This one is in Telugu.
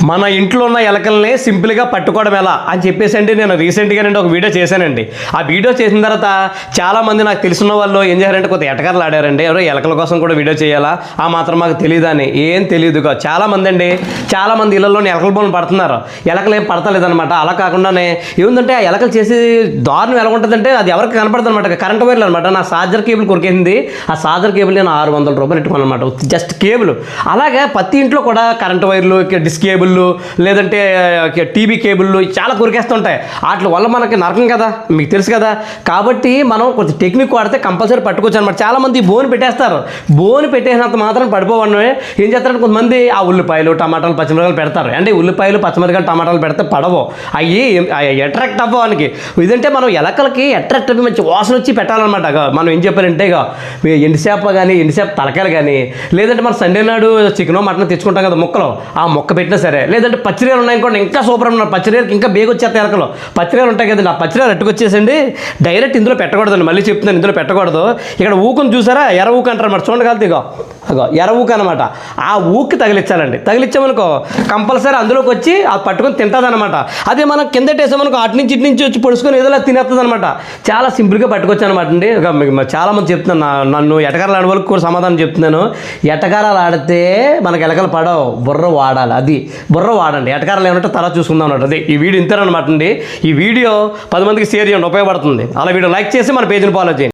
మన ఇంట్లో ఉన్న ఎలకల్ని సింపుల్గా పట్టుకోవడం ఎలా అని చెప్పేసి అండి నేను రీసెంట్గా ఒక వీడియో చేశానండి. ఆ వీడియో చేసిన తర్వాత చాలామంది నాకు తెలిసిన వాళ్ళు ఏం చేశారంటే కొద్ది ఎటకర్లు ఆడారండి. ఎవరో ఎలకల కోసం కూడా వీడియో చేయాలా, ఆ మాత్రం మాకు తెలియదని. ఏం తెలియదుగా చాలామంది ఇళ్లలో ఎలకల బోన్లు పడుతున్నారు. ఎలకలు ఏం పడతలేదనమాట. అలా కాకుండానే ఏముందంటే ఆ ఎలకలు చేసి దారుణం ఎలా ఉంటుందంటే అది ఎవరికి కనపడదు అనమాట. కరెంట్ వైర్లు అనమాట. నా చార్జర్ కేబుల్ కొరికేసింది. ఆ చార్జర్ కేబుల్ నేను 600 రూపాయలు పెట్టుకున్నాను అనమాట, జస్ట్ కేబుల్. అలాగే ప్రతి ఇంట్లో కూడా కరెంట్ వైర్లు, డిస్క్ కేబుల్, లేదంటే టీవీ కేబుల్లు చాలా కొరికేస్తుంటాయి. వాటి వల్ల మనకి నరకం కదా, మీకు తెలుసు కదా. కాబట్టి మనం కొంచెం టెక్నిక్ వాడితే కంపల్సరీ పట్టుకోవచ్చు అనమాట. చాలామంది బోన్ పెట్టేస్తారు. బోన్ పెట్టేసినంత మాత్రం పడిపోవడం ఏం చేస్తారంటే కొంతమంది ఆ ఉల్లిపాయలు, టమాటాలు, పచ్చిమిరకాయలు పెడతారు. అంటే ఉల్లిపాయలు, పచ్చిమిరకాయలు, టమాటాలు పెడితే పడవు, అవి అట్రాక్ట్ అవ్వడానికి. ఇదంటే మనం ఎలకలకి అట్రాక్ట్ అవ్వి మంచి వాసన వచ్చి పెట్టాలన్నమాట. మనం ఏం చెప్పారంటే ఎండిసేప కానీ, ఎండిసేప తలకాయలు కానీ, లేదంటే మనం సండే నాడు చికెనో మటన్ తెచ్చుకుంటాం కదా ముక్కలు, ఆ మొక్క పెట్టినా సరే, లేదంటే పచ్చిరేలు ఉన్నాయి కూడా ఇంకా సూపర్ ఉన్నారు. పచ్చిరేలకి ఇంకా బేగ వచ్చేస్తాయి ఎలకలు. పచ్చిరేలు ఉంటాయి కదండి, ఆ పచ్చిరేలు అట్టుకొచ్చేసండి డైరెక్ట్ ఇందులో పెట్టకూడదండి. మళ్ళీ చెప్తున్నాను, ఇందులో పెట్టకూడదు. ఇక్కడ ఊకుని చూసారా, ఎర్ర ఊకు అంటారు అన్నమాట. చూడగలితే ఎర్ర ఊక అనమాట. ఆ ఊకి తగిలించాలండి. తగిలించామనుకో కంపల్సరీ అందులోకి వచ్చి అది పట్టుకొని తింటుంది అనమాట. అదే మనం కిందటేసామనుకో అటు నుంచి ఇటు నుంచి వచ్చి పొడుచుకొని ఏదోలా తినేస్తుంది అనమాట. చాలా సింపుల్గా పట్టుకొచ్చు అనమాట అండి. చాలామంది చెప్తున్నాను, నన్ను ఎటకారాలు ఆడే వాళ్ళకి కూడా సమాధానం చెప్తున్నాను. ఎటకారాలు ఆడితే మనకి ఎలకలు పడవు, బుర్ర వాడాలి. అది బుర్ర వాడండి. ఎటకారాలు ఏమంటే తర్వాత చూసుకుందాం అన్నట్టు. అదే ఈ వీడియో ఇంతేనమాట అండి. ఈ వీడియో 10 మందికి షేర్ చేయండి, ఉపయోగపడుతుంది. అలా వీడియో లైక్ చేసి మన పేజ్ని ఫాలో చేయండి.